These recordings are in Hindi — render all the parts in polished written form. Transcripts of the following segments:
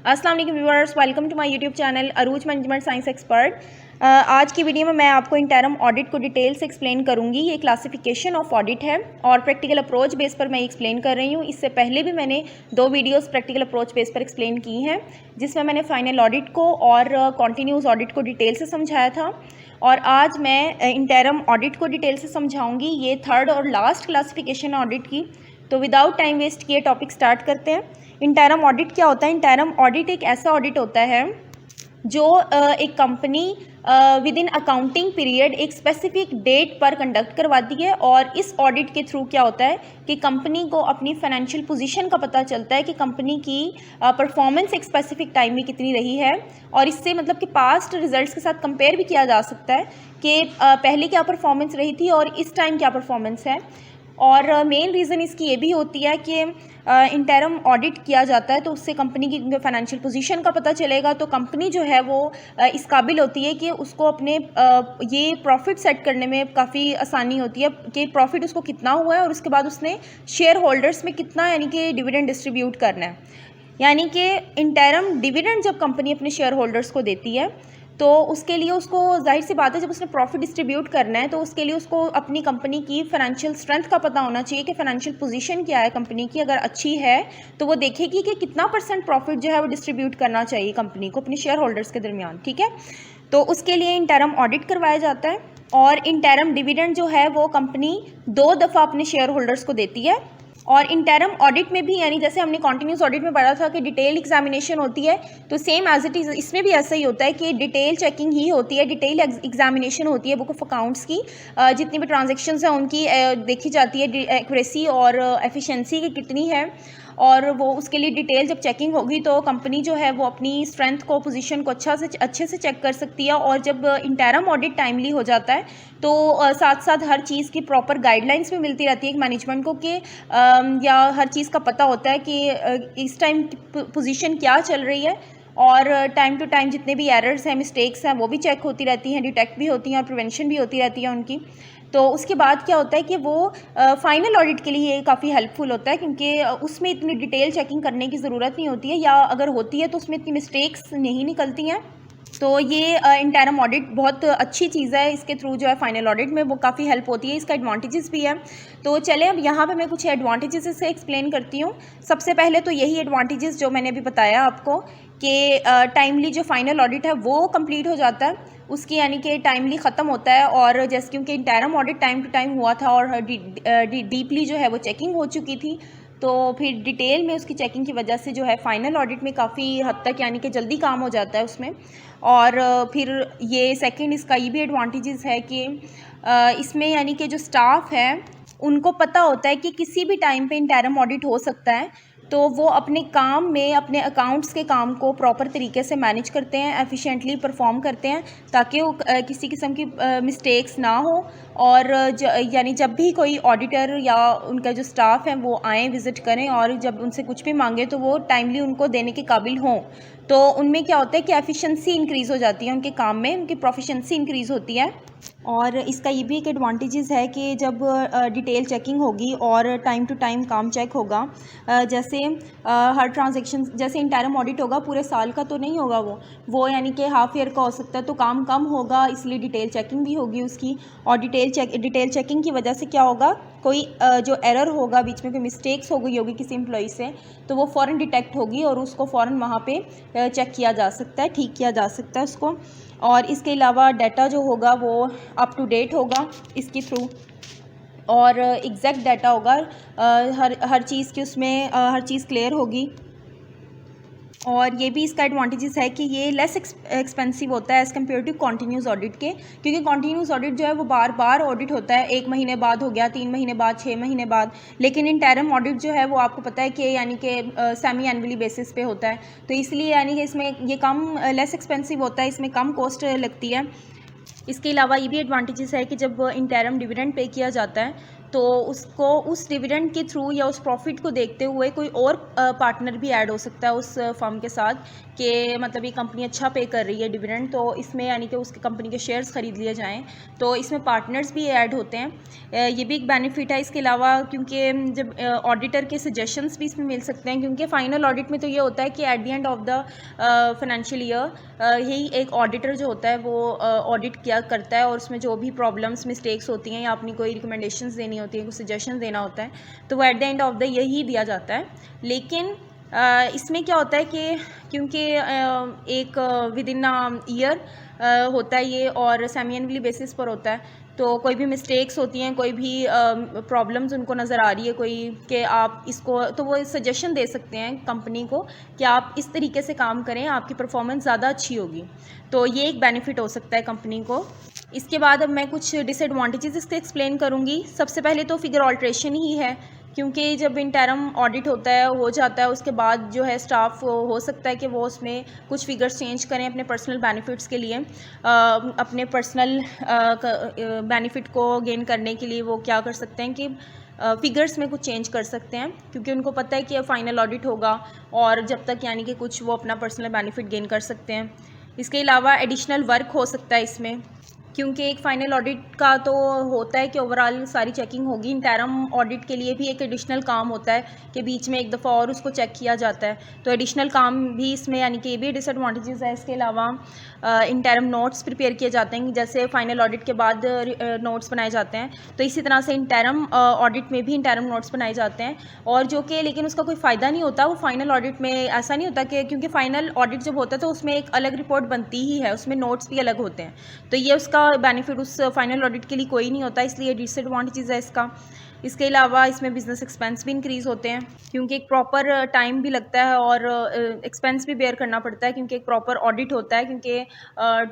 अस्सलाम वालेकुम viewers, welcome to my YouTube channel Arooj management science expert. आज की वीडियो में मैं आपको इंटरम ऑडिट को डिटेल से एक्सप्लेन करूंगी। ये क्लासिफिकेशन ऑफ ऑडिट है और प्रैक्टिकल अप्रोच बेस पर मैं एक्सप्लेन कर रही हूँ। इससे पहले भी मैंने 2 वीडियोस प्रैक्टिकल अप्रोच बेस पर एक्सप्लेन की हैं, जिसमें मैंने फाइनल ऑडिट को और कॉन्टीन्यूस ऑडिट को डिटेल से समझाया था। और आज मैं इंटरम ऑडिट को डिटेल से समझाऊँगी। ये थर्ड और लास्ट क्लासिफिकेशन ऑडिट की। तो विदाउट टाइम वेस्ट किए टॉपिक स्टार्ट करते हैं। इंटरम ऑडिट क्या होता है? इंटरम ऑडिट एक ऐसा ऑडिट होता है जो एक company with in accounting period एक स्पेसिफिक डेट पर कंडक्ट करवाती है। और इस ऑडिट के थ्रू क्या होता है कि कंपनी को अपनी फाइनेंशियल पोजीशन का पता चलता है कि कंपनी की परफॉर्मेंस एक स्पेसिफिक टाइम में कितनी रही है। और इससे मतलब कि पास्ट रिजल्ट्स के साथ कंपेयर भी किया जा सकता है कि पहले क्या परफॉर्मेंस रही थी और इस टाइम क्या परफॉर्मेंस है। और मेन रीज़न इसकी ये भी होती है कि इंटरम ऑडिट किया जाता है तो उससे कंपनी की फाइनेंशियल पोजीशन का पता चलेगा। तो कंपनी जो है वो इस काबिल होती है कि उसको अपने ये प्रॉफिट सेट करने में काफ़ी आसानी होती है कि प्रॉफिट उसको कितना हुआ है और उसके बाद उसने शेयर होल्डर्स में कितना यानी कि डिविडेंड डिस्ट्रीब्यूट करना है। यानी कि इंटरम डिविडेंड जब कंपनी अपने शेयर होल्डर्स को देती है तो उसके लिए उसको जाहिर सी बात है, जब उसने प्रॉफिट डिस्ट्रीब्यूट करना है तो उसके लिए उसको अपनी कंपनी की फाइनेंशियल स्ट्रेंथ का पता होना चाहिए कि फाइनेंशियल पोजीशन क्या है कंपनी की। अगर अच्छी है तो वो देखेगी कि कितना % प्रॉफिट जो है वो डिस्ट्रीब्यूट करना चाहिए कंपनी को अपने शेयर होल्डर्स के दरमियान। ठीक है, तो उसके लिए इंटरम ऑडिट करवाया जाता है। और इंटरम डिविडेंड जो है वो कंपनी 2 दफ़ा अपने शेयर होल्डर्स को देती है। और इंटरम ऑडिट में भी यानी जैसे हमने कॉन्टीन्यूस ऑडिट में पढ़ा था कि डिटेल एग्जामिनेशन होती है, तो सेम एज इट इज़ इसमें भी ऐसा ही होता है कि डिटेल चेकिंग ही होती है, डिटेल एग्जामिनेशन होती है बुक ऑफ अकाउंट्स की। जितनी भी ट्रांजेक्शन्स हैं उनकी देखी जाती है एक्यूरेसी और एफिशिएंसी की कितनी है। और वो उसके लिए डिटेल जब चेकिंग होगी तो कंपनी जो है वो अपनी स्ट्रेंथ को पोजीशन को अच्छे से चेक कर सकती है। और जब इंटरम ऑडिट टाइमली हो जाता है तो साथ साथ हर चीज़ की प्रॉपर गाइडलाइंस भी मिलती रहती है मैनेजमेंट को कि या हर चीज़ का पता होता है कि इस टाइम पोजीशन क्या चल रही है। और टाइम टू टाइम जितने भी एरर्स हैं, मिस्टेक्स हैं, वो भी चेक होती रहती हैं, डिटेक्ट भी होती हैं और प्रिवेंशन भी होती रहती है उनकी। तो उसके बाद क्या होता है कि वो फाइनल ऑडिट के लिए ये काफ़ी हेल्पफुल होता है, क्योंकि उसमें इतनी डिटेल चेकिंग करने की ज़रूरत नहीं होती है, या अगर होती है तो उसमें इतनी मिस्टेक्स नहीं निकलती हैं। तो ये इंटरम ऑडिट बहुत अच्छी चीज़ है। इसके थ्रू जो है फाइनल ऑडिट में वो काफ़ी हेल्प होती है, इसका एडवांटेजेस भी है। तो चलें अब यहाँ पे मैं कुछ एडवांटेजेस से एक्सप्लेन करती हूँ। सबसे पहले तो यही एडवांटेजेस जो मैंने अभी बताया आपको कि टाइमली जो फाइनल ऑडिट है वो कंप्लीट हो जाता है उसकी, यानी कि टाइमली ख़त्म होता है। और जैसे क्योंकि interim audit time to time हुआ था और डीपली जो है वो चेकिंग हो चुकी थी, तो फिर डिटेल में उसकी चेकिंग की वजह से जो है फाइनल ऑडिट में काफ़ी हद तक यानी कि जल्दी काम हो जाता है उसमें। और फिर ये सेकंड इसका ये भी एडवांटेजेस है कि इसमें यानी कि जो स्टाफ है उनको पता होता है कि किसी भी टाइम पे इंटरम ऑडिट हो सकता है, तो वो अपने काम में अपने अकाउंट्स के काम को प्रॉपर तरीके से मैनेज करते हैं, एफिशिएंटली परफॉर्म करते हैं, ताकि वो किसी किस्म की मिस्टेक्स ना हो। और यानी जब भी कोई ऑडिटर या उनका जो स्टाफ है वो आएँ विज़िट करें और जब उनसे कुछ भी मांगे तो वो टाइमली उनको देने के काबिल हों। तो उनमें क्या होता है कि एफिशिएंसी इंक्रीज़ हो जाती है, उनके काम में उनकी प्रोफिशिएंसी इंक्रीज़ होती है। और इसका ये भी एक एडवांटेजेस है कि जब डिटेल चेकिंग होगी और टाइम टू टाइम काम चेक होगा, जैसे हर ट्रांजैक्शन जैसे इंटरम ऑडिट होगा पूरे साल का तो नहीं होगा वो यानी कि हाफ ईयर का हो सकता है, तो काम कम होगा, इसलिए डिटेल चेकिंग भी होगी उसकी। और डिटेल चेकिंग की वजह से क्या होगा, कोई जो एरर होगा बीच में कोई मिस्टेक्स हो गई होगी किसी एम्प्लॉई से, तो वो फ़ौरन डिटेक्ट होगी और उसको फ़ौरन वहाँ पे चेक किया जा सकता है, ठीक किया जा सकता है उसको। और इसके अलावा डाटा जो होगा वो अप टू डेट होगा इसके थ्रू, और एग्जैक्ट डाटा होगा, हर चीज़ की उसमें हर चीज़ क्लियर होगी। और ये भी इसका एडवांटेजेस है कि ये लेस एक्सपेंसिव होता है as compare to continuous audit के, क्योंकि कॉन्टीन्यूस ऑडिट जो है वो बार बार ऑडिट होता है, 1 महीने बाद हो गया, 3 महीने बाद, 6 महीने बाद। लेकिन इंटरम ऑडिट जो है वो आपको पता है कि यानी कि सेमी एनुअली बेसिस पे होता है, तो इसलिए यानी कि इसमें ये कम लेस एक्सपेंसिव होता है, इसमें कम कॉस्ट लगती है। इसके अलावा ये भी एडवांटेजेस है कि जब इंटरम डिविडेंड पे किया जाता है तो उसको उस डिविडेंड के थ्रू या उस प्रॉफिट को देखते हुए कोई और पार्टनर भी ऐड हो सकता है उस फर्म के साथ, कि मतलब ये कंपनी अच्छा पे कर रही है डिविडेंड, तो इसमें यानी कि उसकी कंपनी के शेयर्स ख़रीद लिए जाएं, तो इसमें पार्टनर्स भी ऐड होते हैं। ये भी एक बेनिफिट है। इसके अलावा क्योंकि जब ऑडिटर के सजेशंस भी इसमें मिल सकते हैं, क्योंकि फ़ाइनल ऑडिट में तो ये होता है कि at the end of the financial year यही एक ऑडिटर जो होता है वो ऑडिट किया करता है, और उसमें जो भी प्रॉब्लम्स मिस्टेक्स होती हैं या अपनी कोई रिकमेंडेशंस देनी होती है, कुछ सजेशन देना होता है, तो वो at the end of the यही दिया जाता है। लेकिन इसमें क्या होता है कि क्योंकि एक विद इन ईयर होता है ये, और सेमी एनुअली बेसिस पर होता है, तो कोई भी मिस्टेक्स होती हैं, कोई भी प्रॉब्लम्स उनको नज़र आ रही है कोई, कि आप इसको, तो वो सजेशन दे सकते हैं कंपनी को कि आप इस तरीके से काम करें, आपकी परफॉर्मेंस ज़्यादा अच्छी होगी। तो ये एक बेनिफिट हो सकता है कंपनी को। इसके बाद अब मैं कुछ डिसएडवांटेजेस इसके एक्सप्लेन करूँगी। सबसे पहले तो फिगर ऑल्ट्रेशन ही है, क्योंकि जब इंटरम ऑडिट होता है, हो जाता है, उसके बाद जो है स्टाफ हो सकता है कि वो उसमें कुछ फिगर्स चेंज करें अपने पर्सनल बेनिफिट्स के लिए, अपने पर्सनल बेनिफिट को गेन करने के लिए वो क्या कर सकते हैं कि फिगर्स में कुछ चेंज कर सकते हैं, क्योंकि उनको पता है कि फाइनल ऑडिट होगा, और जब तक यानी कि कुछ वो अपना पर्सनल बेनिफिट गेन कर सकते हैं। इसके अलावा एडिशनल वर्क हो सकता है इसमें, क्योंकि एक फ़ाइनल ऑडिट का तो होता है कि ओवरऑल सारी चेकिंग होगी, इंटरम ऑडिट के लिए भी एक एडिशनल काम होता है कि बीच में एक दफ़ा और उसको चेक किया जाता है, तो एडिशनल काम भी इसमें यानी कि ये भी डिसएडवांटेजेस है। इसके अलावा इंटरम नोट्स प्रिपेयर किए जाते हैं, जैसे फ़ाइनल ऑडिट के बाद नोट्स बनाए जाते हैं, तो इसी तरह से इंटरम ऑडिट में भी इंटरम नोट्स बनाए जाते हैं, और जो कि लेकिन उसका कोई फ़ायदा नहीं होता वो फ़ाइनल ऑडिट में। ऐसा नहीं होता कि क्योंकि फ़ाइनल ऑडिट जब होता है तो उसमें एक अलग रिपोर्ट बनती ही है, उसमें नोट्स भी अलग होते हैं, तो ये उसका बेनिफिट उस फाइनल ऑडिट के लिए कोई नहीं होता, इसलिए डिसएडवांटेजेस है इसका। इसके अलावा इसमें बिजनेस एक्सपेंस भी इंक्रीज़ होते हैं, क्योंकि एक प्रॉपर टाइम भी लगता है और एक्सपेंस भी बेयर करना पड़ता है, क्योंकि एक प्रॉपर ऑडिट होता है, क्योंकि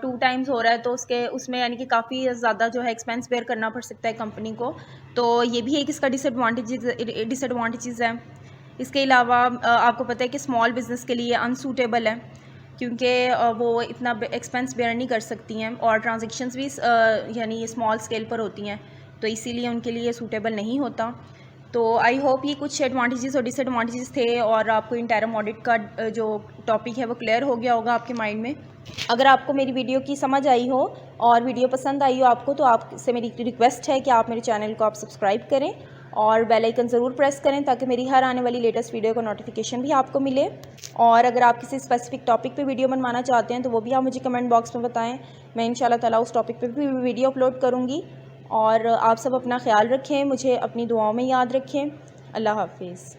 2 टाइम्स हो रहा है, तो उसमें यानी कि काफ़ी ज़्यादा जो है एक्सपेंस बेयर करना पड़ सकता है कंपनी को, तो ये भी एक इसका डिसएडवांटेजेस है। इसके अलावा आपको पता है कि स्मॉल बिज़नेस के लिए अनसूटेबल है, क्योंकि वो इतना एक्सपेंस बेयर नहीं कर सकती हैं, और ट्रांजैक्शंस भी यानी स्मॉल स्केल पर होती हैं, तो इसीलिए उनके लिए सूटेबल नहीं होता। तो आई होप ये कुछ एडवांटेजेस और डिसएडवांटेजेस थे, और आपको इंटरम ऑडिट का जो टॉपिक है वो क्लियर हो गया होगा आपके माइंड में। अगर आपको मेरी वीडियो की समझ आई हो और वीडियो पसंद आई हो आपको, तो आपसे मेरी रिक्वेस्ट है कि आप मेरे चैनल को आप सब्सक्राइब करें और बेल आइकन ज़रूर प्रेस करें, ताकि मेरी हर आने वाली लेटेस्ट वीडियो का नोटिफिकेशन भी आपको मिले। और अगर आप किसी स्पेसिफिक टॉपिक पे वीडियो बनवाना चाहते हैं तो वो भी आप मुझे कमेंट बॉक्स में बताएं, मैं इंशाल्लाह ताला उस टॉपिक पे भी वीडियो अपलोड करूँगी। और आप सब अपना ख्याल रखें, मुझे अपनी दुआओं में याद रखें। अल्लाह हाफिज़।